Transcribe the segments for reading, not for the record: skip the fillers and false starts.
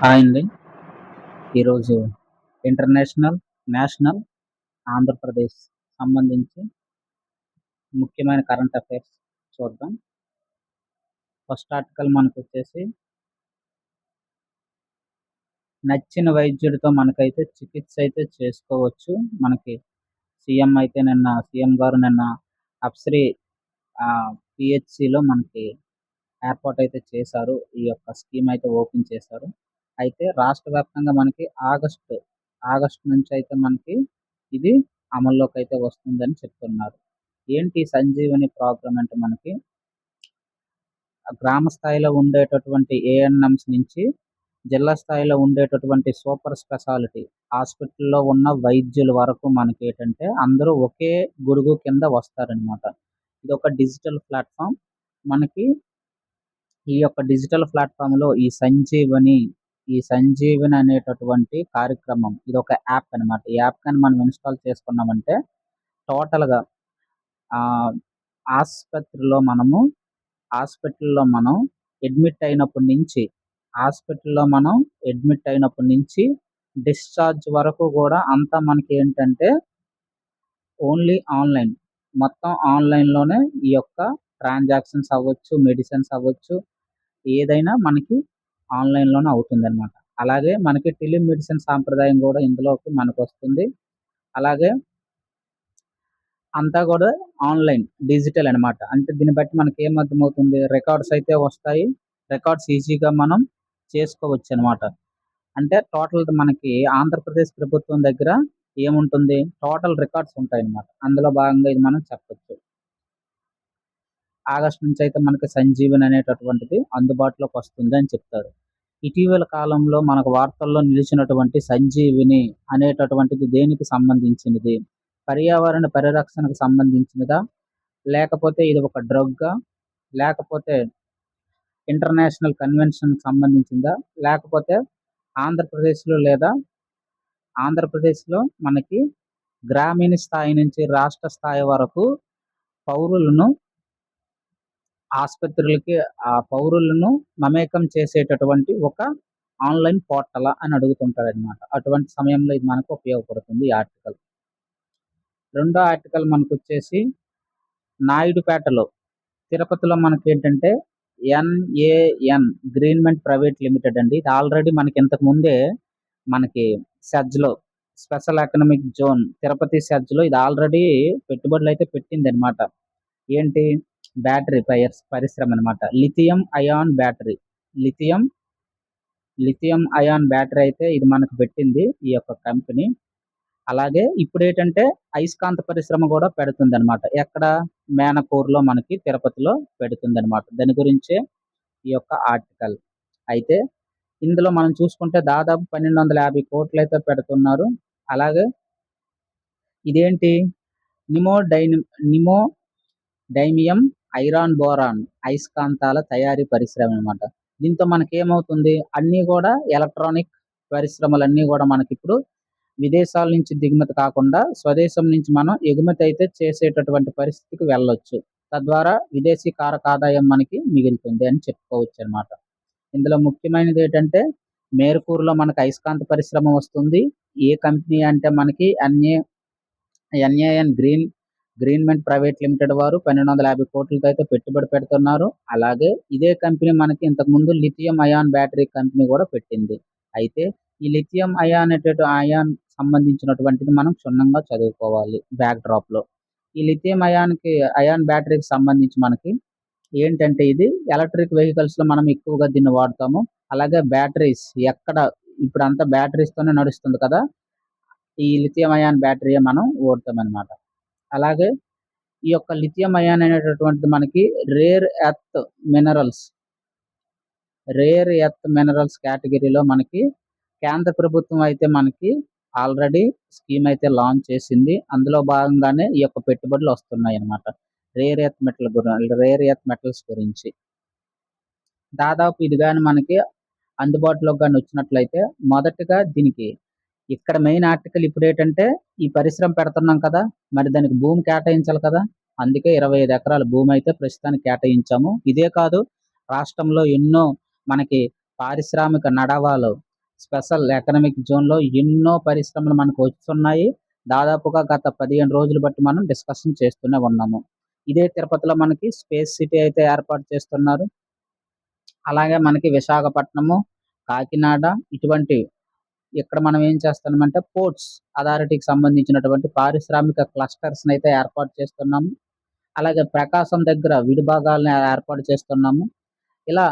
Hi అండి. ఈరోజు international, national, Andhra Pradesh సంబంధించి ముఖ్యమైన కరెంట్ అఫైర్స్ చూద్దాం. ఫస్ట్ ఆర్టికల్ మనకొచ్చేసి నచ్చిన వైద్యుడితో మనకైతే చికిత్స అయితే చేసుకోవచ్చు. మనకి సీఎం గారు నిన్న అప్సరీ పిహెచ్సిలో మనకి ఏర్పాటు అయితే చేశారు. ఈ యొక్క స్కీమ్ అయితే ఓపెన్ చేశారు. అయితే రాష్ట్ర వ్యాప్తంగా మనకి ఆగస్టు నుంచి అయితే మనకి ఇది అమల్లోకి అయితే వస్తుందని చెప్తున్నారు. ఏంటి సంజీవని ప్రోగ్రామ్ అంటే మనకి గ్రామ స్థాయిలో ఉండేటటువంటి ఏఎన్ఎంస్ నుంచి జిల్లా స్థాయిలో ఉండేటటువంటి సూపర్ స్పెషాలిటీ హాస్పిటల్లో ఉన్న వైద్యుల వరకు మనకి ఏంటంటే అందరూ ఒకే గొడుగు కింద వస్తారనమాట. ఇది ఒక డిజిటల్ ప్లాట్ఫామ్. మనకి ఈ యొక్క డిజిటల్ ప్లాట్ఫామ్లో ఈ సంజీవని అనేటటువంటి కార్యక్రమం ఇది ఒక యాప్ అనమాట. ఈ యాప్ కానీ మనం ఇన్స్టాల్ చేసుకున్నామంటే టోటల్గా హాస్పిటల్లో మనం అడ్మిట్ అయినప్పటి నుంచి డిశ్చార్జ్ వరకు కూడా అంతా మనకి ఏంటంటే ఓన్లీ ఆన్లైన్, మొత్తం ఆన్లైన్లోనే ఈ యొక్క ట్రాన్సాక్షన్స్ అవ్వచ్చు, మెడిసిన్స్ అవ్వచ్చు, ఏదైనా మనకి ఆన్లైన్లోనే అవుతుందన్నమాట. అలాగే మనకి టెలిమెడిసిన్ సాంప్రదాయం కూడా ఇందులోకి మనకు వస్తుంది. అలాగే అంతా కూడా ఆన్లైన్ డిజిటల్ అనమాట. అంటే దీన్ని బట్టి మనకి ఏం అర్థమవుతుంది, రికార్డ్స్ అయితే వస్తాయి, రికార్డ్స్ ఈజీగా మనం చేసుకోవచ్చు అనమాట. అంటే టోటల్ మనకి ఆంధ్రప్రదేశ్ ప్రభుత్వం దగ్గర ఏముంటుంది, టోటల్ రికార్డ్స్ ఉంటాయన్నమాట. అందులో భాగంగా ఇది మనం చెప్పచ్చు. ఆగస్టు నుంచి అయితే మనకి సంజీవని అనేటటువంటిది అందుబాటులోకి వస్తుంది అని చెప్తారు. ఇటీవల కాలంలో మనకు వార్తల్లో నిలిచినటువంటి సంజీవిని అనేటటువంటిది దేనికి సంబంధించినది, పర్యావరణ పరిరక్షణకు సంబంధించినదా, లేకపోతే ఇది ఒక డ్రగ్గా, లేకపోతే ఇంటర్నేషనల్ కన్వెన్షన్కి సంబంధించిందా, లేకపోతే ఆంధ్రప్రదేశ్లో మనకి గ్రామీణ స్థాయి నుంచి రాష్ట్ర స్థాయి వరకు పౌరులను మమేకం చేసేటటువంటి ఒక ఆన్లైన్ పోర్టల్ అని అడుగుతుంటారనమాట. అటువంటి సమయంలో ఇది మనకు ఉపయోగపడుతుంది ఈ ఆర్టికల్. రెండో ఆర్టికల్ మనకు వచ్చేసి నాయుడుపేటలో తిరుపతిలో మనకి ఏంటంటే NAN గ్రీన్మెంట్ ప్రైవేట్ లిమిటెడ్ అండి. ఇది ఆల్రెడీ మనకి ఇంతకు ముందే మనకి సెజ్లో స్పెషల్ ఎకనామిక్ జోన్ తిరుపతి సెజ్లో ఇది ఆల్రెడీ పెట్టుబడులు అయితే పెట్టింది అనమాట. ఏంటి, బ్యాటరీ పరిశ్రమ అనమాట. లిథియం అయాన్ బ్యాటరీ అయితే ఇది మనకు పెట్టింది ఈ యొక్క కంపెనీ. అలాగే ఇప్పుడు ఏంటంటే అయస్కాంత పరిశ్రమ కూడా పెడుతుంది అనమాట. ఎక్కడ, మేనకూరులో మనకి తిరుపతిలో పెడుతుంది అనమాట. దాని గురించే ఈ యొక్క ఆర్టికల్. అయితే ఇందులో మనం చూసుకుంటే దాదాపు 1250 కోట్లు అయితే పెడుతున్నారు. అలాగే ఇదేంటి, నిమోడైమియం ఐరాన్ బోరాన్ అయస్కాంతాల తయారీ పరిశ్రమ అనమాట. దీంతో మనకి ఏమవుతుంది, అన్నీ కూడా ఎలక్ట్రానిక్ పరిశ్రమలన్నీ కూడా మనకి ఇప్పుడు విదేశాల నుంచి దిగుమతి కాకుండా స్వదేశం నుంచి మనం ఎగుమతి అయితే చేసేటటువంటి పరిస్థితికి వెళ్ళొచ్చు. తద్వారా విదేశీ కారక ఆదాయం మనకి మిగులుతుంది అని చెప్పుకోవచ్చు అనమాట. ఇందులో ముఖ్యమైనది ఏంటంటే మేరకూరులో మనకి అయస్కాంత పరిశ్రమ వస్తుంది. ఏ కంపెనీ అంటే మనకి NAN గ్రీన్మెంట్ ప్రైవేట్ లిమిటెడ్ వారు 1250 కోట్లతో అయితే పెట్టుబడి పెడుతున్నారు. అలాగే ఇదే కంపెనీ మనకి ఇంతకుముందు లిథియం అయాన్ బ్యాటరీ కంపెనీ కూడా పెట్టింది. అయితే ఈ లిథియం అయాన్ సంబంధించినటువంటిది మనం క్షుణ్ణంగా చదువుకోవాలి బ్యాక్ డ్రాప్లో. ఈ లిథియం అయాన్ బ్యాటరీకి సంబంధించి మనకి ఏంటంటే ఇది ఎలక్ట్రిక్ వెహికల్స్లో మనం ఎక్కువగా దీన్ని వాడతాము. అలాగే బ్యాటరీస్ ఇప్పుడు అంతా బ్యాటరీస్తోనే నడుస్తుంది కదా, ఈ లిథియం అయాన్ బ్యాటరీ మనం వాడతాం అనమాట. అలాగే ఈ యొక్క లిథియం అయాన్ అనేటటువంటిది మనకి రేర్ ఎర్త్ మినరల్స్ కేటగిరీలో మనకి కేంద్ర ప్రభుత్వం అయితే మనకి ఆల్రెడీ స్కీమ్ అయితే లాంచ్ చేసింది. అందులో భాగంగానే ఈ యొక్క పెట్టుబడులు వస్తున్నాయి అన్నమాట. రేర్ ఎర్త్ మెటల్స్ గురించి దాదాపు ఇది కానీ మనకి అందుబాటులోకి కానీ వచ్చినట్లయితే మొదటగా దీనికి ఇక్కడ మెయిన్ ఆర్టికల్ ఇప్పుడు ఏంటంటే ఈ పరిశ్రమ పెడుతున్నాం కదా, మరి దానికి భూమి కేటాయించాలి కదా. అందుకే 25 ఎకరాల భూమి అయితే ప్రస్తుతానికి కేటాయించాము. ఇదే కాదు, రాష్ట్రంలో ఎన్నో మనకి పారిశ్రామిక నడవాలు స్పెషల్ ఎకనామిక్ జోన్లో ఎన్నో పరిశ్రమలు మనకు వస్తున్నాయి. దాదాపుగా గత 15 రోజులు బట్టి మనం డిస్కషన్ చేస్తూనే ఉన్నాము. ఇదే తిరుపతిలో మనకి స్పేస్ సిటీ అయితే ఏర్పాటు చేస్తున్నారు. అలాగే మనకి విశాఖపట్నము, కాకినాడ ఇటువంటి ఇక్కడ మనం ఏం చేస్తున్నామంటే పోర్ట్స్ అథారిటీకి సంబంధించినటువంటి పారిశ్రామిక క్లస్టర్స్‌ని అయితే ఏర్పాటు చేస్తున్నాము. అలాగే ప్రకాశం దగ్గర విడిభాగాలను ఏర్పాటు చేస్తున్నాము. ఇలా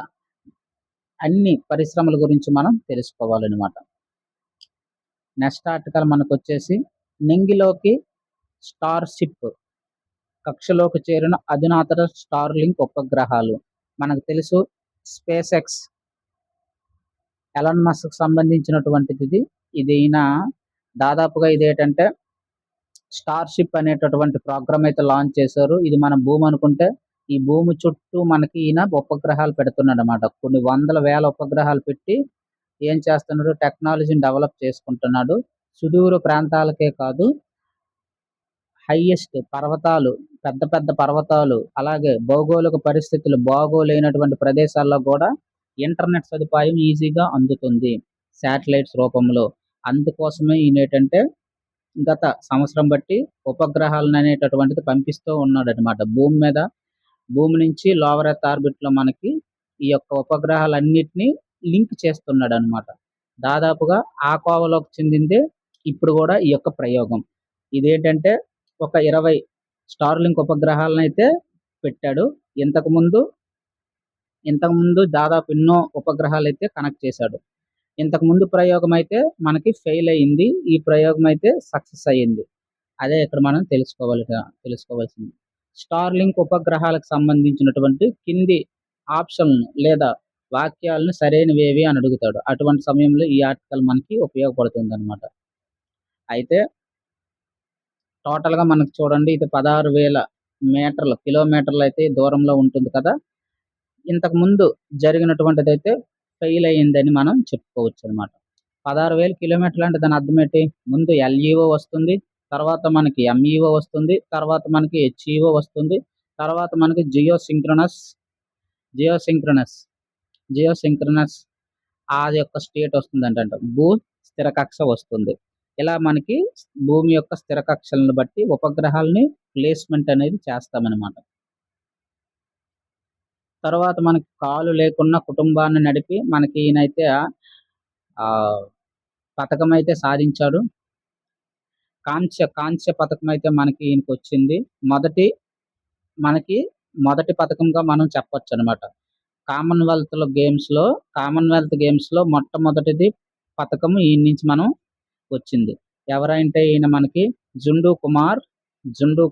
అన్ని పరిశ్రమల గురించి మనం తెలుసుకోవాలనమాట. నెక్స్ట్ ఆర్టికల్ మనకొచ్చేసి నింగిలోకి స్టార్‌షిప్ కక్షలోకి చేరిన అధునాతన స్టార్‌లింక్ ఉపగ్రహాలు. మనకు తెలుసు స్పేస్ ఎక్స్ ఎలాన్ మస్క్‌కి సంబంధించినటువంటిది ఇది. ఇది ఈయన దాదాపుగా ఇదేంటంటే స్టార్‌షిప్ అనేటటువంటి ప్రోగ్రామ్ అయితే లాంచ్ చేశారు. ఇది మన భూమి అనుకుంటే ఈ భూమి చుట్టూ మనకి ఈయన ఉపగ్రహాలు పెడుతున్నాడనమాట. కొన్ని వందల వేల ఉపగ్రహాలు పెట్టి ఏం చేస్తున్నాడు టెక్నాలజీని డెవలప్ చేసుకుంటున్నాడు. సుదూర ప్రాంతాలకే కాదు హైయెస్ట్ పర్వతాలు, పెద్ద పెద్ద పర్వతాలు, అలాగే భౌగోళిక పరిస్థితులు బాగోలేనటువంటి ప్రదేశాల్లో కూడా ఇంటర్నెట్ సదుపాయం ఈజీగా అందుతుంది శాటిలైట్స్ రూపంలో. అందుకోసమే ఈయనేంటంటే గత సంవత్సరం బట్టి ఉపగ్రహాలను అనేటటువంటిది పంపిస్తూ ఉన్నాడనమాట. భూమి నుంచి లోవర్ ఎర్త్ ఆర్బిట్‌లో మనకి ఈ యొక్క ఉపగ్రహాలన్నిటిని లింక్ చేస్తున్నాడనమాట. దాదాపుగా ఆ కోవలోకి చెందిందే ఇప్పుడు కూడా ఈ యొక్క ప్రయోగం. ఇదేంటంటే ఒక 20 స్టార్‌లింక్ ఉపగ్రహాలనైతే పెట్టాడు. ఇంతకుముందు దాదాపు ఎన్నో ఉపగ్రహాలైతే కనెక్ట్ చేశాడు. ఇంతకుముందు ప్రయోగం అయితే మనకి ఫెయిల్ అయింది. ఈ ప్రయోగం అయితే సక్సెస్ అయ్యింది. అదే ఇక్కడ మనం తెలుసుకోవాల్సింది. స్టార్‌లింక్ ఉపగ్రహాలకు సంబంధించినటువంటి కింది ఆప్షన్‌లను లేదా వాక్యాలను సరైనవేవి అని అడుగుతాడు. అటువంటి సమయంలో ఈ ఆర్టికల్ మనకి ఉపయోగపడుతుందనమాట. అయితే టోటల్‌గా మనకు చూడండి ఇది 16,000 కిలోమీటర్లు అయితే దూరంలో ఉంటుంది కదా! ఇంతకుముందు జరిగినటువంటిదైతే ఫెయిల్ అయిందని మనం చెప్పుకోవచ్చనమాట. 16,000 కిలోమీటర్లు అంటే దాని అర్థం ఏంటి? ముందు ఎల్‌ఈఓ వస్తుంది. తర్వాత మనకి ఎంఈఓ వస్తుంది. తర్వాత మనకి హెచ్‌ఈఓ వస్తుంది. తర్వాత మనకి జియోసింక్రోనస్ ఆ యొక్క స్టేట్ వస్తుందంట. భూ స్థిర కక్ష వస్తుంది. ఇలా మనకి భూమి యొక్క స్థిర కక్షలను బట్టి ఉపగ్రహాలని ప్లేస్‌మెంట్ అనేది చేస్తామనమాట. తర్వాత మనకి కాలు లేకున్నా కుటుంబాన్ని నడిపి మనకి ఈయనైతే పథకమైతే సాధించాడు. కాంస్య పథకమైతే మనకి ఈయనకొచ్చింది. మొదటి పథకంగా మనం చెప్పొచ్చనమాట. కామన్‌వెల్త్ గేమ్స్‌లో మొట్టమొదటిది పథకం ఈయన నుంచి మనం వచ్చింది. ఎవరంటే ఈయన మనకి జుండూ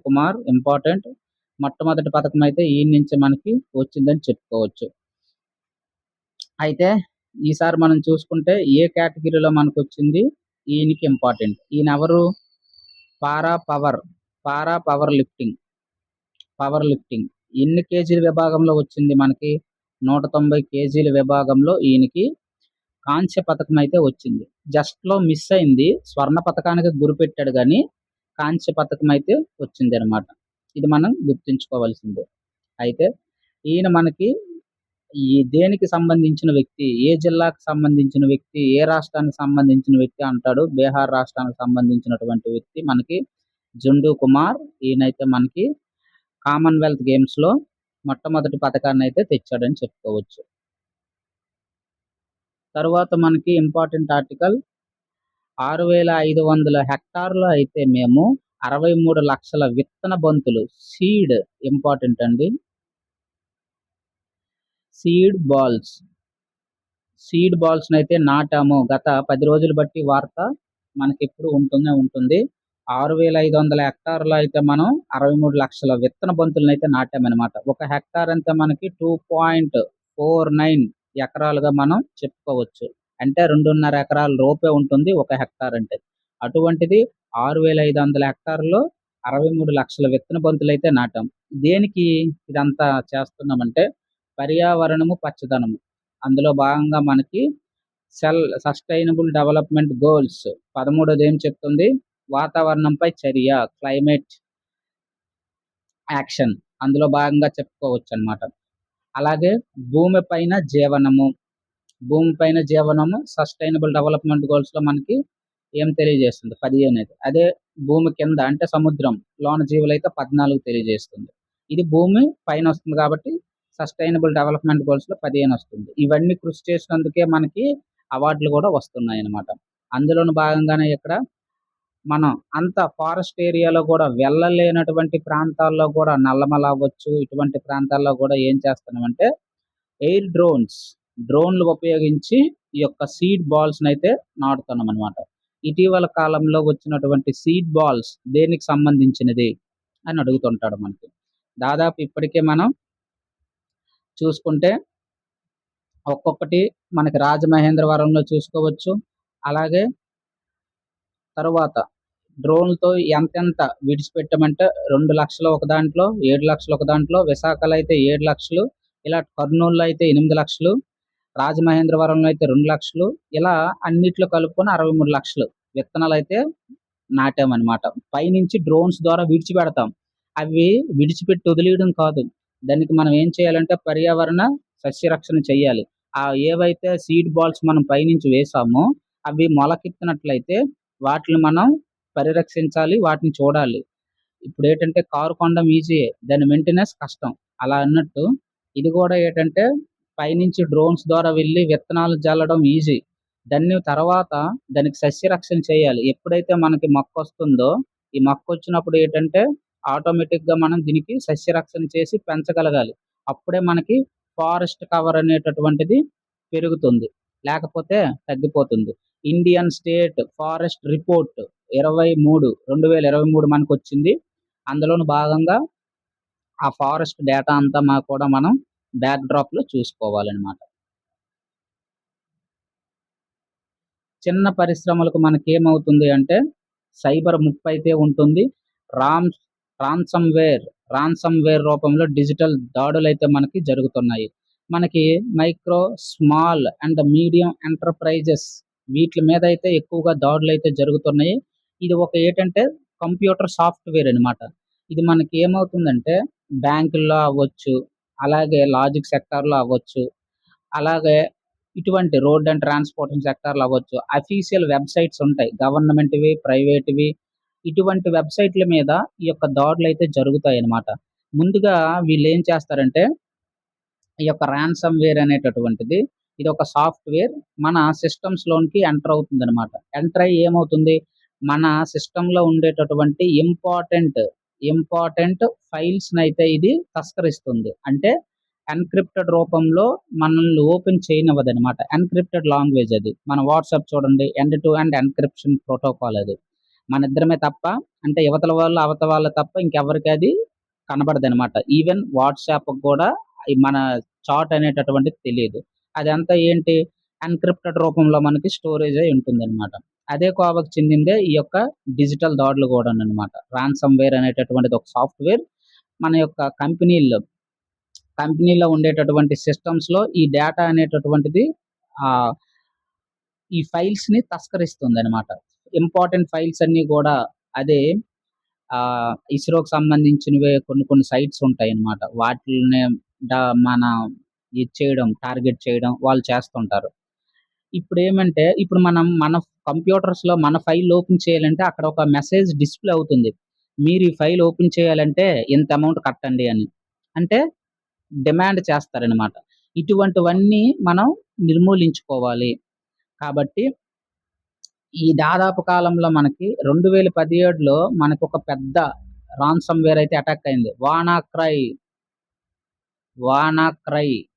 కుమార్ ఇంపార్టెంట్. మొట్టమొదటి పథకం అయితే ఈయన నుంచి మనకి వచ్చిందని చెప్పుకోవచ్చు. అయితే ఈసారి మనం చూసుకుంటే ఏ కేటగిరీలో మనకొచ్చింది ఈయనకి ఇంపార్టెంట్. ఈయనెవరు? Power lifting. ఎన్ని కేజీల విభాగంలో వచ్చింది మనకి? 190 కేజీల విభాగంలో ఈయనకి కాంస్య పథకం అయితే వచ్చింది. జస్ట్‌లో మిస్ అయింది. స్వర్ణ పతకానికి గురిపెట్టాడు గానీ కాంస్య పథకం అయితే వచ్చిందనమాట. ఇది మనం గుర్తుంచుకోవాల్సిందే. అయితే ఈయన మనకి దేనికి సంబంధించిన వ్యక్తి? ఏ జిల్లాకు సంబంధించిన వ్యక్తి? ఏ రాష్ట్రానికి సంబంధించిన వ్యక్తి అంటాడు. బీహార్ రాష్ట్రానికి సంబంధించినటువంటి వ్యక్తి మనకి జుండూ కుమార్. ఈయనైతే మనకి కామన్‌వెల్త్ గేమ్స్‌లో మొట్టమొదటి పథకాన్నైతే తెచ్చాడని చెప్పుకోవచ్చు. తరువాత మనకి ఇంపార్టెంట్ ఆర్టికల్ 6,500 హెక్టార్‌లో అయితే మేము 63 లక్షల విత్తన బంతులు సీడ్ ఇంపార్టెంట్ అండి. సీడ్ బాల్స్‌నైతే నాటాము. గత 10 రోజులు బట్టి వార్త మనకెప్పుడు ఉంటూనే ఉంటుంది. 6,500 హెక్టార్‌లో అయితే మనం 63 లక్షల విత్తన బంతులనైతే నాటామనమాట. ఒక హెక్టార్ అంటే మనకి 2.49 ఎకరాలుగా మనం చెప్పుకోవచ్చు. అంటే 2.5 ఎకరాల లోపే ఉంటుంది ఒక హెక్టార్ అంటే. అటువంటిది 6,500 హెక్టార్‌లో 63 లక్షల విత్తన బంతులైతే నాటాం. దేనికి ఇదంతా చేస్తున్నామంటే పర్యావరణము, పచ్చదనము. అందులో భాగంగా మనకి సస్టైనబుల్ డెవలప్‌మెంట్ గోల్స్ 13ది ఏం చెప్తుంది? వాతావరణంపై చర్య, క్లైమేట్ యాక్షన్ అందులో భాగంగా చెప్పుకోవచ్చనమాట. అలాగే భూమి పైన జీవనము, భూమి పైన జీవనము సస్టైనబుల్ డెవలప్మెంట్ గోల్స్‌లో మనకి ఏం తెలియజేస్తుంది 10 అనేది. అదే భూమి కింద అంటే సముద్రం లోన జీవులైతే 14 తెలియజేస్తుంది. ఇది భూమి పైనొస్తుంది కాబట్టి సస్టైనబుల్ డెవలప్మెంట్ గోల్స్‌లో 15 వస్తుంది. ఇవన్నీ కృషి చేసినందుకే మనకి అవార్డులు గూడా వస్తున్నాయన్నమాట. అందులోను భాగంగానే ఇక్కడ మనం అంత ఫారెస్ట్ ఏరియాలో గూడా వెళ్ళలేనటువంటి ప్రాంతాల్లో గూడా నల్లమల అవ్వచ్చు, ఇటువంటి ప్రాంతాల్లో గూడా ఏం చేస్తున్నామంటే ఎయిర్ డ్రోన్‌లు ఉపయోగించి ఈ యొక్క సీడ్ బాల్స్‌నైతే నాటుతున్నామనమాట. ఇటీవల కాలంలో వచ్చినటువంటి సీడ్ బాల్స్ దేనికి సంబంధించినది అని అడుగుతుంటాడు మనకి. దాదాపు ఇప్పటికే మనం చూసుకుంటే ఒక్కొక్కటి మనకి రాజమహేంద్రవరంలో చూసుకోవచ్చు. అలాగే తరువాత డ్రోన్‌లతో ఎంతెంత విడిచిపెట్టామంటే 2,00,000 ఒక దాంట్లో, 7,00,000 ఒక దాంట్లో, విశాఖలో అయితే 7,00,000 ఇలా కర్నూలులో అయితే 8,00,000 రాజమహేంద్రవరంలో అయితే 2,00,000 ఇలా అన్నిట్లో కలుపుకొని 63,00,000 విత్తనాలైతే నాటామనమాట. పైనుంచి డ్రోన్స్ ద్వారా విడిచిపెడతాం. అవి విడిచిపెట్టి వదిలేయడం కాదు. దానికి మనం ఏం చేయాలంటే పర్యావరణ సస్యరక్షణ చెయ్యాలి. ఏవైతే సీడ్ బాల్స్ మనం పైనుంచి వేసామో అవి మొలకెత్తినట్లయితే వాటిని మనం పరిరక్షించాలి. వాటిని చూడాలి. ఇప్పుడేటంటే కారు కొనడం ఈజీయే. దాని మెయింటెనెన్స్ కష్టం. అలా అన్నట్టు ఇది గూడా ఏటంటే పైనుంచి డ్రోన్స్ ద్వారా వెళ్లి విత్తనాలు జల్లడం ఈజీ. దాన్ని తర్వాత దానికి సస్యరక్షణ చేయాలి. ఎప్పుడైతే మనకి మొక్కొస్తుందో, ఈ మొక్కొచ్చినప్పుడు ఏటంటే ఆటోమేటిక్‌గా మనం దీనికి సస్యరక్షణ చేసి పెంచగలగాలి. అప్పుడే మనకి ఫారెస్ట్ కవర్ అనేటటువంటిది పెరుగుతుంది. లేకపోతే తగ్గిపోతుంది. Indian state forest report 2023 మనకొచ్చింది. అందులోను భాగంగా ఆ ఫారెస్ట్ డేటా అంతా కూడా మనం బ్యాక్ డ్రాప్‌లో చూసుకోవాలనమాట. చిన్న పరిశ్రమలకు మనకేమవుతుంది అంటే సైబర్ ముప్పైతే ఉంటుంది. రామ్స్ రాన్సమ్‌వేర్ రూపంలో డిజిటల్ దాడులైతే మనకి జరుగుతున్నాయి. మనకి micro, small and medium enterprises వీట్లి మీదైతే ఎక్కువగా దాడులైతే జరుగుతున్నాయి. ఇది ఒక ఏటంటే కంప్యూటర్ సాఫ్ట్‌వేర్ అనమాట. ఇది మనకి ఏమవుతుందంటే బ్యాంకుల్లో అవ్వచ్చు, అలాగే లాజిక్ సెక్టార్‌లో అవ్వచ్చు, అలాగే ఇటువంటి రోడ్ అండ్ ట్రాన్స్‌పోర్టేషన్ సెక్టార్‌లో అవ్వచ్చు. అఫీషియల్ వెబ్‌సైట్స్ ఉంటాయి. గవర్నమెంట్‌వి, ప్రైవేట్‌వి ఇటువంటి వెబ్‌సైట్‌ల మీద ఈ యొక్క దాడులైతే జరుగుతాయన్నమాట. ముందుగా వీళ్ళేం చేస్తారంటే ఈ యొక్క రాన్సమ్‌వేర్ అనేటటువంటిది ఇదొక సాఫ్ట్‌వేర్ మన సిస్టమ్స్‌లోనికి ఎంటర్ అవుతుందనమాట. ఎంటర్ అయ్యి ఏమవుతుంది, మన సిస్టమ్‌లో ఉండేటటువంటి ఇంపార్టెంట్ ఫైల్స్‌నైతే ఇది తస్కరిస్తుంది. అంటే ఎన్‌క్రిప్టెడ్ రూపంలో మనల్ని ఓపెన్ చేయనివ్వదనమాట. ఎన్‌క్రిప్టెడ్ లాంగ్వేజ్ అది. మన వాట్సాప్ చూడండి end to end encryption protocol అది. మనిద్దరమే తప్ప అంటే ఇవతల వాళ్ళు, అవతల వాళ్ళు తప్ప ఇంకెవ్వరికీ అది కనబడదనమాట. ఈవెన్ వాట్సాప్‌కి గూడా మన చాట్ అనేటటువంటిది తెలీదు. అదంతా ఏంటి ఎన్‌క్రిప్టెడ్ రూపంలో మనకి స్టోరేజ్ అయ్యి ఉంటుందనమాట. అదే కోవకు చెందిందే ఈ యొక్క డిజిటల్ దాడులు గూడాననమాట. రాన్సమ్‌వేర్ అనేటటువంటిది ఒక సాఫ్ట్‌వేర్ మన యొక్క కంపెనీలో ఉండేటటువంటి సిస్టమ్స్‌లో ఈ డేటా అనేటటువంటిది ఆహ్, ఈ ఫైల్స్‌ని తస్కరిస్తుందనమాట. ఇంపార్టెంట్ ఫైల్స్ అన్నీ గూడా అదే ఇస్రోకి సంబంధించినవే కొన్ని సైట్స్ ఉంటాయన్నమాట. వాటిల్ని డ మన ఇది చేయడం, టార్గెట్ చేయడం వాళ్ళు చేస్తుంటారు. ఇప్పుడేమంటే ఇప్పుడు మనం మన కంప్యూటర్స్‌లో మన ఫైల్ ఓపెన్ చేయాలంటే అక్కడ ఒక మెసేజ్ డిస్‌ప్లే అవుతుంది. మీరు ఈ ఫైల్ ఓపెన్ చేయాలంటే ఇంత అమౌంట్ కట్టండి అని. అంటే డిమాండ్ చేస్తారనమాట. ఇటువంటివన్నీ మనం నిర్మూలించుకోవాలి. కాబట్టి ఈ దాదాపు కాలంలో మనకి 2017లో మనకొక పెద్ద రాన్సమ్‌వేర్ అయితే అటాక్ అయింది. వానాక్రై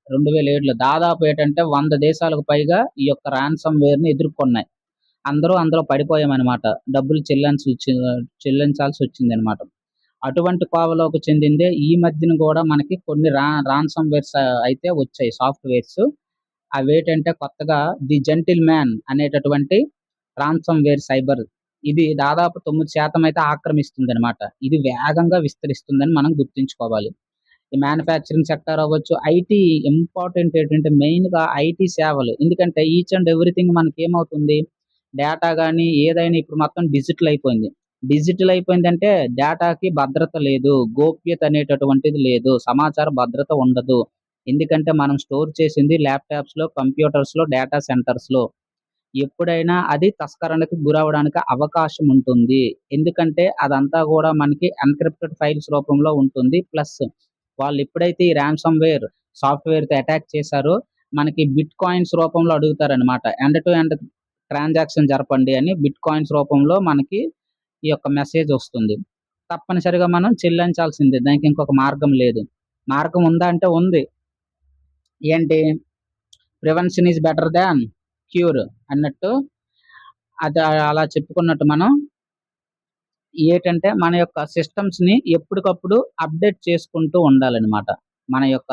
2007లో దాదాపు ఏటంటే 100 దేశాలకు పైగా ఈ యొక్క రాన్సమ్‌వేర్‌ని ఎదుర్కొన్నాయి. అందరూ అందులో పడిపోయామనమాట. డబ్బులు చెల్లించాల్సొచ్చిందనమాట. అటువంటి కోవలోకి చెందిందే ఈ మధ్యన గూడా మనకి కొన్ని రాన్సమ్‌వేర్స్ అయితే వచ్చాయి సాఫ్ట్‌వేర్స్. అవేటంటే కొత్తగా 'ది జెంటిల్ మ్యాన్' అనేటటువంటి రాన్సమ్‌వేర్ సైబర్ ఇది దాదాపు 9% అయితే ఆక్రమిస్తుందనమాట. ఇది వేగంగా విస్తరిస్తుందని మనం గుర్తుంచుకోవాలి. ఈ మ్యానుఫ్యాక్చరింగ్ సెక్టార్ అవ్వచ్చు, ఐటీ ఇంపార్టెంట్ ఏంటంటే మెయిన్‌గా ఐటీ సేవలు. ఎందుకంటే ఈచ్ అండ్ ఎవ్రీథింగ్ మనకేమవుతుంది, డేటా గాని ఏదైనా ఇప్పుడు మొత్తం డిజిటల్ అయిపోయింది. డిజిటల్ అయిపోయిందంటే డేటాకి భద్రత లేదు. గోప్యత అనేటటువంటిది లేదు. సమాచార భద్రత ఉండదు. ఎందుకంటే మనం స్టోర్ చేసింది ల్యాప్‌టాప్స్‌లో, కంప్యూటర్స్‌లో, డేటా సెంటర్స్‌లో. ఎప్పుడైనా అది తస్కరణకు గురవ్వడానికి అవకాశం ఉంటుంది. ఎందుకంటే అదంతా గూడా మనకి ఎన్‌క్రిప్టెడ్ ఫైల్స్ రూపంలో ఉంటుంది. ప్లస్ వాళ్ళెప్పుడైతే ఈ ర్యాన్సమ్‌వేర్ సాఫ్ట్‌వేర్‌తో అటాక్ చేశారో, మనకి బిట్ కాయిన్స్ రూపంలో అడుగుతారనమాట. ఎండ్ టు ఎండ్ ట్రాన్సాక్షన్ జరపండి అని బిట్ కాయిన్స్ రూపంలో మనకి ఈ యొక్క మెసేజ్ ఒస్తుంది. తప్పనిసరిగా మనం చెల్లించాల్సిందే. దానికి ఇంకొక మార్గం లేదు. మార్గం ఉందా అంటే ఉంది. ఏంటి? Prevention is better than cure అన్నట్టు అది అలా చెప్పుకున్నట్టు మనం ఏటంటే మన యొక్క సిస్టమ్స్‌ని ఎప్పటికప్పుడు అప్‌డేట్ చేసుకుంటూ ఉండాలనమాట. మన యొక్క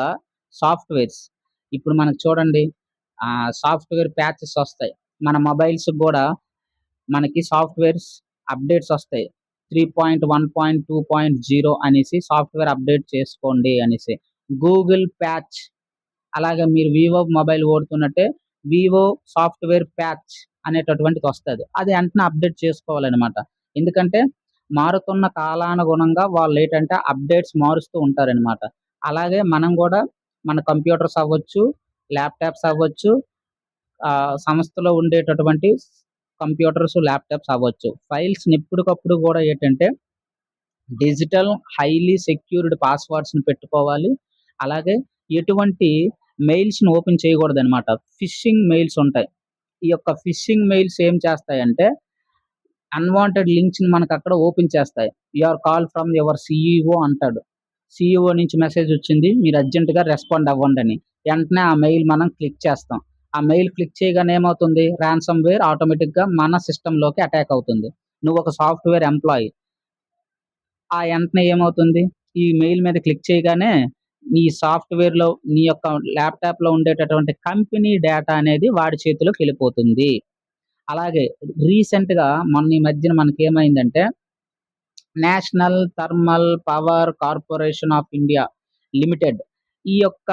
సాఫ్ట్‌వేర్స్. ఇప్పుడు మనకు చూడండి సాఫ్ట్‌వేర్ ప్యాచెస్ ఒస్తాయి. మన మొబైల్స్‌కి గూడా మనకి సాఫ్ట్‌వేర్స్ అప్‌డేట్స్ ఒస్తాయి. 3.1.2.0 అనేసి సాఫ్ట్‌వేర్ అప్‌డేట్ చేసుకోండి అనేసి. గూగుల్ ప్యాచ్ అలాగే మీరు వివో మొబైల్ వాడుతున్నట్టే వివో సాఫ్ట్‌వేర్ ప్యాచ్ అనేటటువంటిదొస్తది. అది వెంటనే అప్‌డేట్ చేసుకోవాలనమాట. ఎందుకంటే మారుతున్న కాలానుగుణంగా వాళ్ళేటంటే అప్‌డేట్స్ మారుస్తూ ఉంటారనమాట. అలాగే మనం గూడా మన కంప్యూటర్స్ అవ్వచ్చు, ల్యాప్‌టాప్స్ అవ్వచ్చు, సంస్థలో ఉండేటటువంటి కంప్యూటర్స్, ల్యాప్‌టాప్స్ అవ్వచ్చు. ఫైల్స్‌ని ఎప్పటికప్పుడు గూడా ఏటంటే డిజిటల్ హైలీ సెక్యూర్డ్ పాస్‌వర్డ్స్‌ని పెట్టుకోవాలి. అలాగే ఎటువంటి మెయిల్స్‌ని ఓపెన్ చేయకూడదనమాట. ఫిషింగ్ మెయిల్స్ ఉంటాయి. ఈ యొక్క ఫిషింగ్ మెయిల్స్ ఏం చేస్తాయంటే అన్‌వాంటెడ్ లింక్స్‌ని మనకక్కడ ఓపెన్ చేస్తాయి. Your call from your CEO అంటాడు. సీఈఓ నుంచి మెసేజ్ వచ్చింది. మీరు అర్జెంట్‌గా రెస్పాండ్ అవ్వండని. వెంటనే ఆ మెయిల్ మనం క్లిక్ చేస్తాం. ఆ మెయిల్ క్లిక్ చేయగానే ఏమవుతుంది? రాన్సమ్‌వేర్ ఆటోమేటిక్‌గా మన సిస్టమ్‌లోకి అటాక్ అవుతుంది. నువ్వొక సాఫ్ట్‌వేర్ ఎంప్లాయీ. ఆ ఎంటనే ఏమవుతుంది? ఈ మెయిల్ మీద క్లిక్ చేయగానే నీ సాఫ్ట్‌వేర్‌లో నీ యొక్క ల్యాప్‌టాప్‌లో ఉండేటటువంటి కంపెనీ డేటా అనేది వాడి చేతిలోకెళ్ళిపోతుంది. అలాగే రీసెంట్‌గా మొన్న ఈ మధ్యన మనకేమైందంటే National Thermal Power Corporation of India Limited ఈ యొక్క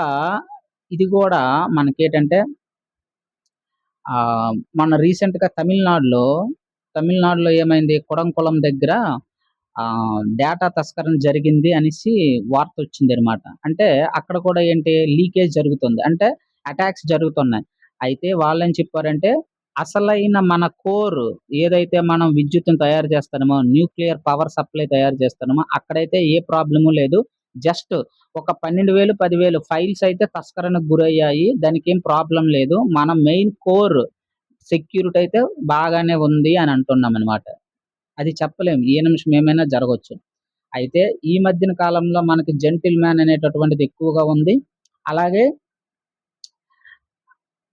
ఇది గూడా మనకేటంటే మొన్న రీసెంట్‌గా తమిళనాడులో ఏమైంది కుడంకుళం దగ్గర డేటా తస్కరణ జరిగింది అనేసి వార్తొచ్చిందనమాట. అంటే అక్కడ కూడా ఏంటి లీకేజ్ జరుగుతుంది. అంటే అటాక్స్ జరుగుతున్నాయి. అయితే వాళ్ళేం చెప్పారంటే అసలైన మన కోర్ ఏదైతే మనం విద్యుత్తును తయారు చేస్తామో, న్యూక్లియర్ పవర్ సప్లై తయారు చేస్తున్నామో అక్కడైతే ఏ ప్రాబ్లము లేదు. జస్ట్ ఒక 12,000, 10,000 ఫైల్స్ అయితే తస్కరణకు గురయ్యాయి. దానికేం ప్రాబ్లమ్ లేదు. మన మెయిన్ కోర్ సెక్యూరిటీ అయితే బాగానే ఉంది అని అంటున్నామనమాట. అది చెప్పలేం. ఏ నిమిషం ఏమైనా జరగొచ్చు. అయితే ఈ మధ్యన కాలంలో మనకి జెంటిల్ మ్యాన్ అనేటటువంటిది ఎక్కువగా ఉంది. అలాగే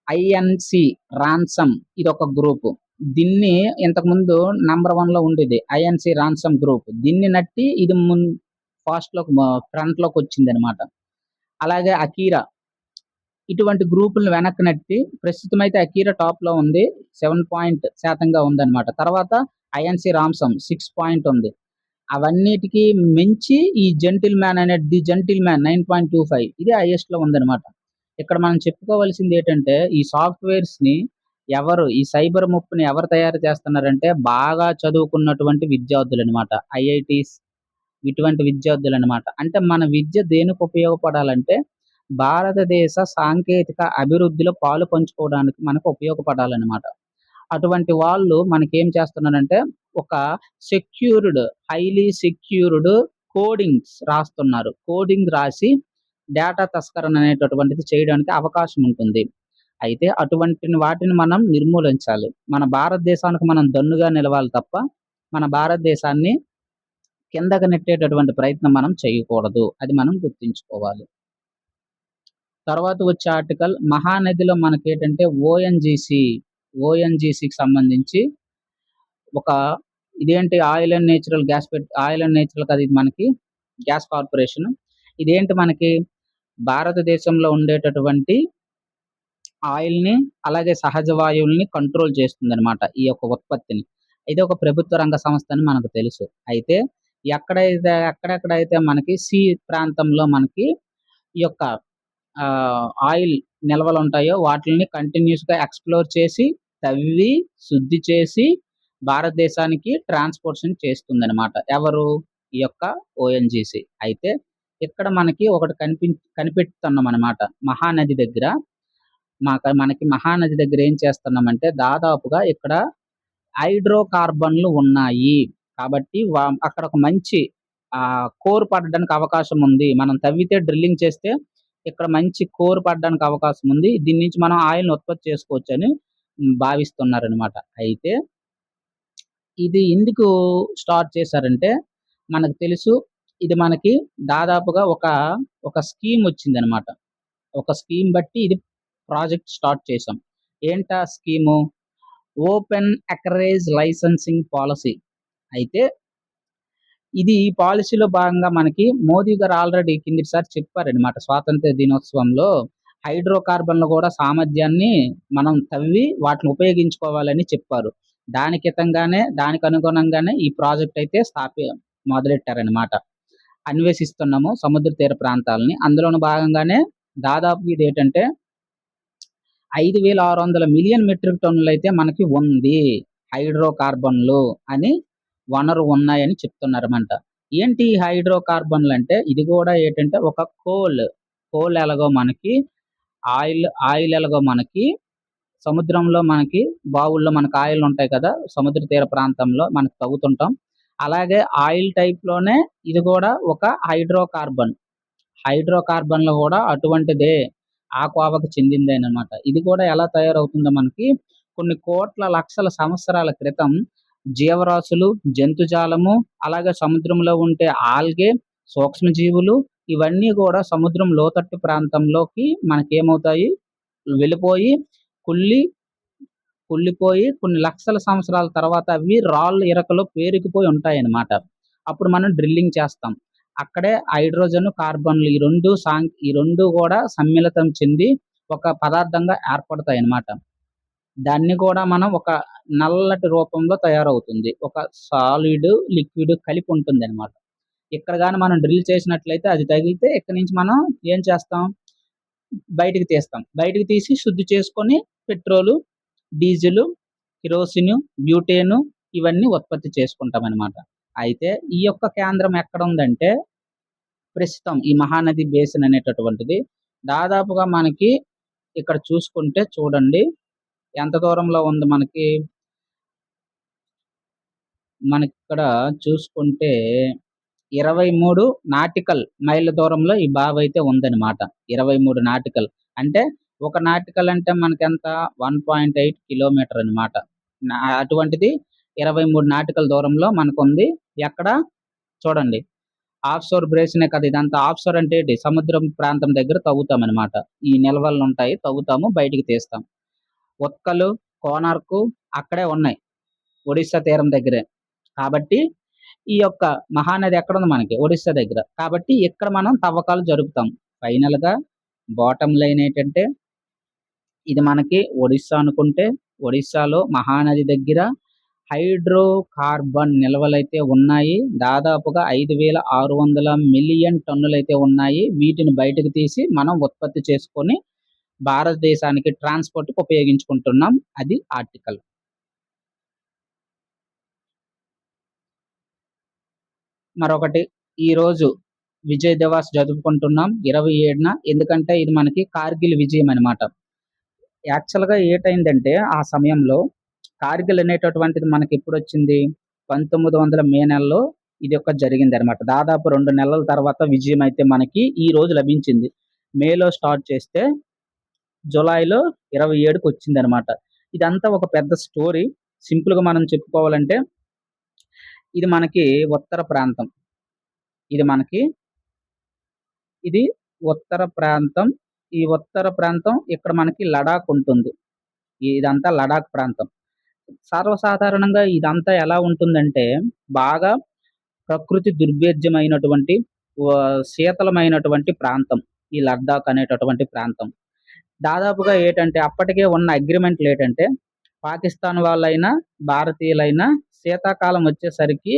ఐఎన్‌సి రాన్సమ్ ఇదొక గ్రూపు. దీన్ని ఇంతకుముందు నంబర్ 1లో ఉండేది. INC ransom group. దీన్ని నట్టి ఇది ఫ్రంట్‌లోకొచ్చిందనమాట. అలాగే అకీరా ఇటువంటి గ్రూపులను వెనక్కి నెట్టి ప్రస్తుతమైతే అకీరా టాప్‌లో ఉంది. 7% ఉందనమాట. తర్వాత ఐఎన్‌సి రామ్సమ్ 6 ఉంది. అవన్నిటికి మించి ఈ జెంటిల్ మ్యాన్ అనే ది జెంటిల్ మ్యాన్ 9.25 ఇది హైయెస్ట్‌లో ఉందనమాట. ఇక్కడ మనం చెప్పుకోవాల్సిందేటంటే ఈ సాఫ్ట్‌వేర్స్‌ని ఈ సైబర్ ముప్పుని ఎవరు తయారు చేస్తున్నారంటే బాగా చదువుకున్నటువంటి విద్యార్థులనమాట. ఐఐటీస్ ఇటువంటి విద్యార్థులనమాట. అంటే మన విద్య దేనికి ఉపయోగపడాలంటే భారతదేశ సాంకేతిక అభివృద్ధిలో పాలు పంచుకోవడానికి మనకు ఉపయోగపడాలనమాట. అటువంటి వాళ్ళు మనకేం చేస్తున్నారంటే, ఒక సెక్యూర్డ్, హైలీ సెక్యూర్డ్ కోడింగ్స్ రాస్తున్నారు. కోడింగ్ రాసి డేటా తస్కరణ అనేటటువంటిది చేయడానికి అవకాశం ఉంటుంది. అయితే వాటిని మనం నిర్మూలించాలి. మన భారతదేశానికి మనం దన్నుగా నిలవాలి తప్ప, మన భారతదేశాన్ని కిందకి నెట్టేటటువంటి ప్రయత్నం మనం చేయకూడదు. అది మనం గుర్తుంచుకోవాలి. తర్వాత వచ్చే ఆర్టికల్ మహానదిలో మనకేంటంటే ఓఎన్‌జీసీకి సంబంధించి ఒక ఇదేంటి ఆయిల్ అండ్ నేచురల్ కాదు ఇది మనకి గ్యాస్ కార్పొరేషన్. ఇదేంటి మనకి భారతదేశంలో ఉండేటటువంటి ఆయిల్‌ని అలాగే సహజ వాయువుల్ని కంట్రోల్ చేస్తుందనమాట. ఈ యొక్క ఉత్పత్తిని. ఇది ఒక ప్రభుత్వ రంగ సంస్థ అని మనకు తెలుసు. అయితే ఎక్కడెక్కడైతే మనకి ప్రాంతంలో మనకి ఈ యొక్క ఆయిల్ నిల్వలుంటాయో వాటిల్ని కంటిన్యూయస్‌గా ఎక్స్‌ప్లోర్ చేసి, తవ్వి, శుద్ధి చేసి భారతదేశానికి ట్రాన్స్‌పోర్షన్ చేస్తుందనమాట. ఎవరు? ఈ యొక్క ఓఎన్‌జీసీ. అయితే ఇక్కడ మనకి ఒకటి కనిపెడుతున్నామనమాట. మహానది దగ్గర మనకి మహానది దగ్గర ఏం చేస్తున్నామంటే దాదాపుగా ఇక్కడ హైడ్రో కార్బన్‌లు ఉన్నాయి. కాబట్టి అక్కడ ఒక మంచి కోర్ పడడానికి అవకాశం ఉంది. మనం తవ్వితే డ్రిల్లింగ్ చేస్తే ఇక్కడ మంచి కోర్ పడడానికి అవకాశం ఉంది. దీని నుంచి మనం ఆయిల్‌ని ఉత్పత్తి చేసుకోవచ్చని భావిస్తున్నారనమాట. అయితే ఇది ఎందుకు స్టార్ట్ చేశారంటే మనకు తెలుసు ఇది మనకి దాదాపుగా ఒక స్కీమ్ వచ్చిందనమాట. ఒక స్కీమ్ బట్టి ఇది ప్రాజెక్ట్ స్టార్ట్ చేశాం. ఏంటా scheme? Open acreage licensing policy. అయితే ఇది ఈ పాలిసీలో భాగంగా మనకి మోదీ గారు ఆల్రెడీ కిందటిసారి చెప్పారనమాట. స్వాతంత్ర దినోత్సవంలో హైడ్రో కార్బన్‌లు కూడా సామర్థ్యాన్ని మనం తవ్వి వాటిని ఉపయోగించుకోవాలని చెప్పారు. దానికి అనుగుణంగానే ఈ ప్రాజెక్ట్ అయితే మొదలెట్టారనమాట. అన్వేషిస్తున్నాము సముద్ర తీర ప్రాంతాలని. అందులోను భాగంగానే దాదాపు ఇదేంటంటే 5,600 మిలియన్ మెట్రిక్ టన్నులైతే మనకి ఉంది. హైడ్రో కార్బన్‌లు అని వనరు ఉన్నాయని చెప్తున్నారన్నమాట. ఏంటి ఈ హైడ్రో కార్బన్‌లంటే ఇది గూడా ఏంటంటే ఒక కోల్ ఎలాగో మనకి ఆయిల్ ఎలాగో మనకి సముద్రంలో మనకి బావుల్లో మనకు ఆయిల్ ఉంటాయి కదా! సముద్ర తీర ప్రాంతంలో మనకు తవ్వుతుంటాం. అలాగే ఆయిల్ టైప్‌లోనే ఇది గూడా ఒక హైడ్రో కార్బన్. హైడ్రో కార్బన్‌లు గూడా అటువంటిదే. ఆ కోవకు చెందిందేనమాట. ఇది కూడా ఎలా తయారవుతుందో మనకి కొన్ని కోట్ల లక్షల సంవత్సరాల క్రితం జీవరాశులు, జంతుజాలము, అలాగే సముద్రంలో ఉండే ఆల్గే, సూక్ష్మజీవులు ఇవన్నీ గూడా సముద్రం లోతట్టు ప్రాంతంలోకి మనకేమవుతాయి వెళ్ళిపోయి కుళ్ళి కుళ్ళిపోయి కొన్ని లక్షల సంవత్సరాల తర్వాత అవి రాళ్ళు, ఇరకలు పేరుకుపోయి ఉంటాయన్నమాట. అప్పుడు మనం డ్రిల్లింగ్ చేస్తాం. అక్కడే హైడ్రోజన్, కార్బన్‌లు ఈ 2 గూడా సమ్మిళితం చెంది ఒక పదార్థంగా ఏర్పడతాయన్నమాట. దాన్ని కూడా మనం ఒక నల్లటి రూపంలో తయారవుతుంది. ఒక సాలిడ్, లిక్విడ్ కలిపి ఉంటుందన్నమాట. ఇక్కడ గాని మనం డ్రిల్ చేసినట్లయితే అది తగిలితే ఇక్కడి నుంచి మనం ఏం చేస్తాం? బయటికి తీస్తాం. బయటికి తీసి శుద్ధి చేసుకొని పెట్రోలు, డీజిలు, కిరోసిను, బ్యూటేను ఇవన్నీ ఉత్పత్తి చేసుకుంటామనమాట. అయితే ఈ యొక్క కేంద్రం ఎక్కడుందంటే ప్రస్తుతం ఈ మహానది బేసిన్ అనేటటువంటిది దాదాపుగా మనకి ఇక్కడ చూసుకుంటే చూడండి ఎంత దూరంలో ఉంది మనకిక్కడ చూసుకుంటే 23 నాటికల్ మైళ్ళ దూరంలో ఈ బావైతే ఉందనమాట. 23 నాటికల్. అంటే ఒక నాటికల్ అంటే మనకెంత 1.8 కిలోమీటర్ అనమాట. అటువంటిది 23 నాటికల్ దూరంలో మనకుంది. ఎక్కడ? చూడండి. ఆఫ్‌షోర్ బేసినే కదా! ఇదంతా ఆఫ్‌షోర్ అంటే ఏంటి? సముద్రం ప్రాంతం దగ్గర తవ్వుతామనమాట. ఈ నిల్వలుంటాయి. తవ్వుతాము, బయటికి తీస్తాం. ఉత్కలు, కోనార్కు అక్కడే ఉన్నాయి. ఒడిస్సా తీరం దగ్గరే. కాబట్టి ఈ యొక్క మహానది ఎక్కడుంది మనకి? ఒడిస్సా దగ్గర. కాబట్టి ఇక్కడ మనం తవ్వకాలు జరుపుతాం. ఫైనల్‌గా బాటమ్ లైన్ ఏంటంటే ఇది మనకి ఒడిస్సా అనుకుంటే ఒడిస్సాలో మహానది దగ్గర హైడ్రో కార్బన్ నిల్వలైతే ఉన్నాయి. దాదాపుగా 5,600 మిలియన్ టన్నులైతే ఉన్నాయి. వీటిని బయటకు తీసి మనం ఉత్పత్తి చేసుకొని భారతదేశానికి ట్రాన్స్‌పోర్ట్‌కి ఉపయోగించుకుంటున్నాం. అది ఆర్టికల్. మరొకటి ఈరోజు విజయ్ దివాస్ జరుపుకుంటున్నాం 27న. ఎందుకంటే ఇది మనకి కార్గిల్ విజయం అనమాట. యాక్చువల్‌గా ఏటైందంటే ఆ సమయంలో కార్గిల్ అనేటటువంటిది మనకెప్పుడొచ్చింది? 1900 మే నెలలో జరిగిందనమాట. దాదాపు 2 నెలల తర్వాత విజయం అయితే మనకి ఈ రోజు లభించింది. మేలో స్టార్ట్ చేస్తే జులైలో 27కొచ్చిందనమాట. ఇదంతా ఒక పెద్ద స్టోరీ. సింపుల్‌గా మనం చెప్పుకోవాలంటే ఇది మనకి ఉత్తర ప్రాంతం. ఇది మనకి ఇది ఉత్తర ప్రాంతం. ఈ ఉత్తర ప్రాంతం ఇక్కడ మనకి లడాక్ ఉంటుంది. ఇదంతా లడాక్ ప్రాంతం. సర్వసాధారణంగా ఇదంతా ఎలా ఉంటుందంటే బాగా ప్రకృతి దుర్భేద్యమైనటువంటి శీతలమైనటువంటి ప్రాంతం. ఈ లద్దాఖ్ అనేటటువంటి ప్రాంతం. దాదాపుగా ఏటంటే అప్పటికే ఉన్న అగ్రీమెంట్‌లేటంటే పాకిస్తాన్ వాళ్ళైనా, భారతీయులైనా శీతాకాలం వచ్చేసరికి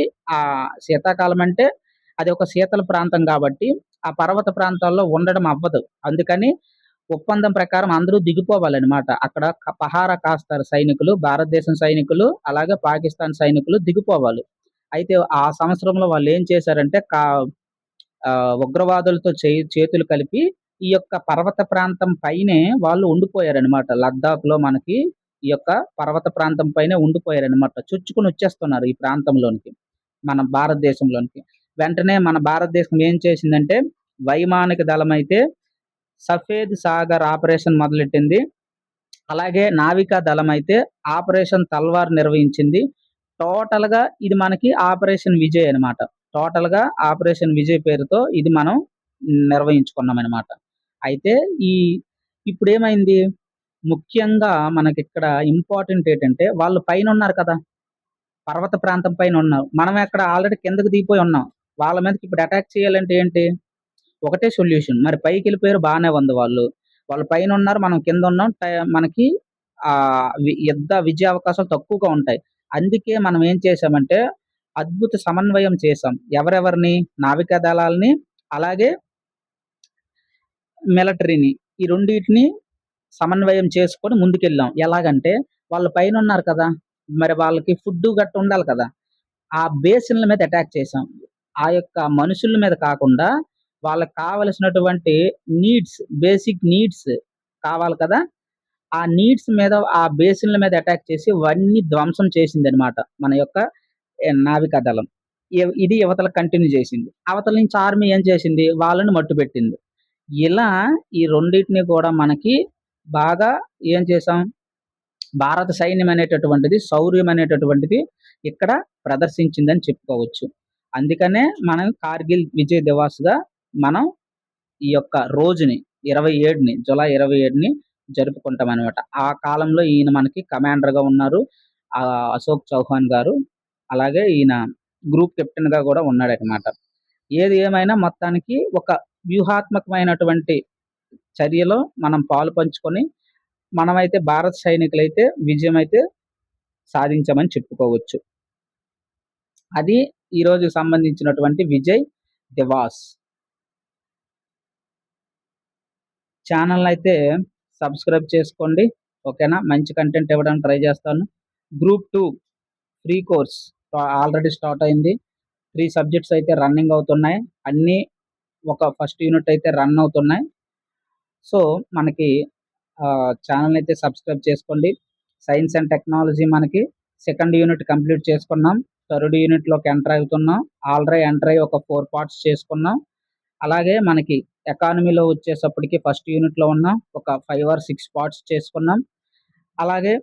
శీతాకాలం అంటే అది ఒక శీతల ప్రాంతం కాబట్టి ఆ పర్వత ప్రాంతాల్లో ఉండడం అవ్వదు. అందుకని ఒప్పందం ప్రకారం అందరూ దిగిపోవాలనమాట. అక్కడ పహారా కాస్తారు సైనికులు. భారతదేశం సైనికులు, అలాగే పాకిస్తాన్ సైనికులు దిగిపోవాలి. అయితే ఆ సంవత్సరంలో వాళ్ళేం చేశారంటే ఉగ్రవాదులతో చేతులు కలిపి ఈ యొక్క పర్వత ప్రాంతం పైనే వాళ్ళు ఉండిపోయారనమాట. లద్దాఖ్‌లో మనకి ఈ యొక్క పర్వత ప్రాంతం పైనే ఉండిపోయారనమాట. చొచ్చుకొనొచ్చేస్తున్నారు ఈ ప్రాంతంలోనికి. మన భారతదేశంలోనికి. వెంటనే మన భారతదేశం ఏం చేసిందంటే, వైమానిక దళమైతే సఫేద్ సాగర్ ఆపరేషన్ మొదలెట్టింది. అలాగే నావికా దళమైతే ఆపరేషన్ తల్వార్ నిర్వహించింది. టోటల్‌గా ఇది మనకి ఆపరేషన్ విజయ్ అనమాట. టోటల్‌గా ఆపరేషన్ విజయ్ పేరుతో ఇది మనం నిర్వహించుకున్నామనమాట. అయితే ఈ ఇప్పుడేమైంది, ముఖ్యంగా మనకిక్కడ ఇంపార్టెంట్ ఏటంటే, వాళ్ళు పైనున్నారు కదా! పర్వత ప్రాంతం పైనున్నాం. మనం అక్కడ ఆల్రెడీ కిందకి దిగిపోయి ఉన్నాం. వాళ్ళ మీదకి ఇప్పుడు అటాక్ చేయాలంటే ఏంటి? ఒకటే సొల్యూషన్. మరి పైకెళ్ళిపోయారు బానే ఉంది వాళ్ళు. వాళ్ళు పైనున్నారు. మనం కిందున్నాం. మనకి యుద్ధ విజయ అవకాశాలు తక్కువగా ఉంటాయి. అందుకే మనం ఏం చేశామంటే, అద్భుత సమన్వయం చేశాం. ఎవరెవరిని? నావికా దళాల్ని, అలాగే మిలిటరీని. ఈ రెండిటిని సమన్వయం చేసుకొని ముందుకెళ్ళాం. ఎలాగంటే, వాళ్ళు పైనున్నారు కదా! మరి వాళ్ళకి ఫుడ్డు గట్టా ఉండాలి కదా! ఆ బేసిన్‌ల మీద అటాక్ చేశాం. ఆ యొక్క మనుషుల మీద కాకుండా, వాళ్ళకి కావలసినటువంటి బేసిక్ నీడ్స్ కావాలి కదా! ఆ నీడ్స్ మీద, ఆ బేసిన్‌ల మీద అటాక్ చేసి ఇవన్నీ ధ్వంసం చేసిందనమాట మన యొక్క నావికా దళం. ఇది ఇవతల కంటిన్యూ చేసింది. అవతల నుంచి ఆర్మీ ఏం చేసింది? వాళ్ళని మట్టుపెట్టింది. ఇలా ఈ రెండిటిని కూడా మనకి బాగా ఏం చేసాం? భారత సైన్యం అనేటటువంటిది, శౌర్యం అనేటటువంటిది ఇక్కడ ప్రదర్శించిందని చెప్పుకోవచ్చు. అందుకనే మనం కార్గిల్ విజయ్ దివాస్‌గా మనం ఈ యొక్క రోజుని 27ని జులై 27ని జరుపుకుంటామనమాట. ఆ కాలంలో ఈయన మనకి కమాండర్‌గా ఉన్నారు. అశోక్ చౌహాన్ గారు. అలాగే ఈయన గ్రూప్ కెప్టెన్‌గా గూడా ఉన్నాడనమాట. ఏది ఏమైనా మొత్తానికి ఒక వ్యూహాత్మకమైనటువంటి చర్యలో మనం పాలు పంచుకొని, మనమైతే భారత సైనికులైతే విజయమైతే సాధించామని చెప్పుకోవచ్చు. అది ఈ రోజుకి సంబంధించినటువంటి విజయ్ దివాస్. ఛానెల్‌నయితే సబ్స్క్రైబ్ చేసుకోండి. ఓకేనా? మంచి కంటెంట్ ఇవ్వడానికి ట్రై చేస్తాను. Group 2 free course already start అయింది. 3 సబ్జెక్ట్స్ అయితే రన్నింగ్ అవుతున్నాయి. అన్నీ ఒక ఫస్ట్ యూనిట్ అయితే రన్ అవుతున్నాయి. సో, మనకి ఛానెల్‌ని అయితే సబ్స్క్రైబ్ చేసుకోండి. సైన్స్ అండ్ టెక్నాలజీ మనకి సెకండ్ యూనిట్ కంప్లీట్ చేసుకున్నాం. థర్డ్ యూనిట్‌లోకి ఎంటర్ అవుతున్నాం. ఆల్రెడీ ఎంటర్ అయ్యి ఒక 4 పార్ట్స్ చేసుకున్నాం. అలాగే మనకి ఎకానమీలో వచ్చేసప్పటికి ఫస్ట్ యూనిట్‌లో ఉన్నాం. ఒక 5 ఆర్ 6 పార్ట్స్ చేసుకున్నాం. అలాగే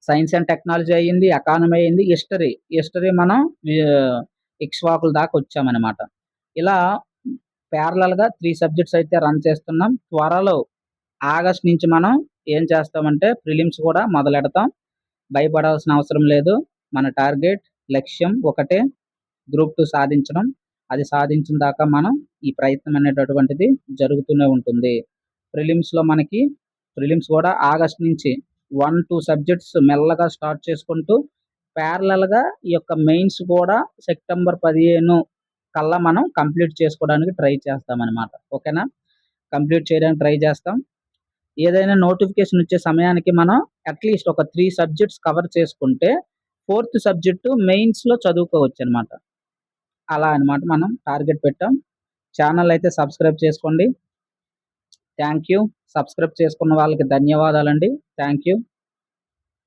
సైన్స్ అండ్ టెక్నాలజీ అయింది. ఎకానమీ అయింది. హిస్టరీ మనం ఇక్ష్వాకుల దాకా వచ్చామనమాట. ఇలా ప్యారలల్‌గా 3 సబ్జెక్ట్స్ అయితే రన్ చేస్తున్నాం. త్వరలో ఆగస్ట్ నుంచి మనం ఏం చేస్తామంటే ప్రిలిమ్స్ కూడా మొదలెడతాం. భయపడాల్సిన అవసరం లేదు. మన టార్గెట్, లక్ష్యం ఒకటే, గ్రూప్ 2 సాధించడం. అది సాధించిన దాకా మనం ఈ ప్రయత్నం అనేటటువంటిది జరుగుతూనే ఉంటుంది. ప్రిలిమ్స్ కూడా ఆగస్ట్ నుంచి 1, 2 సబ్జెక్ట్స్ మెల్లగా స్టార్ట్ చేసుకుంటూ, ప్యారలల్‌గా ఈ యొక్క మెయిన్స్ కూడా సెప్టెంబర్ 15 కల్లా మనం కంప్లీట్ చేసుకోవడానికి ట్రై చేస్తామనమాట. ఓకేనా? కంప్లీట్ చేయడానికి ట్రై చేస్తాం. ఏదైనా నోటిఫికేషన్ వచ్చే సమయానికి మనం అట్‌లీస్ట్ ఒక 3 సబ్జెక్ట్స్ కవర్ చేసుకుంటే, ఫోర్త్ సబ్జెక్ట్ మెయిన్స్‌లో చదువుకోవచ్చనమాట. అలా అనమాట మనం టార్గెట్ పెట్టాం. ఛానెల్ అయితే సబ్స్క్రైబ్ చేసుకోండి. Thank you. సబ్స్క్రైబ్ చేసుకున్న వాళ్ళకి ధన్యవాదాలండి. Thank you.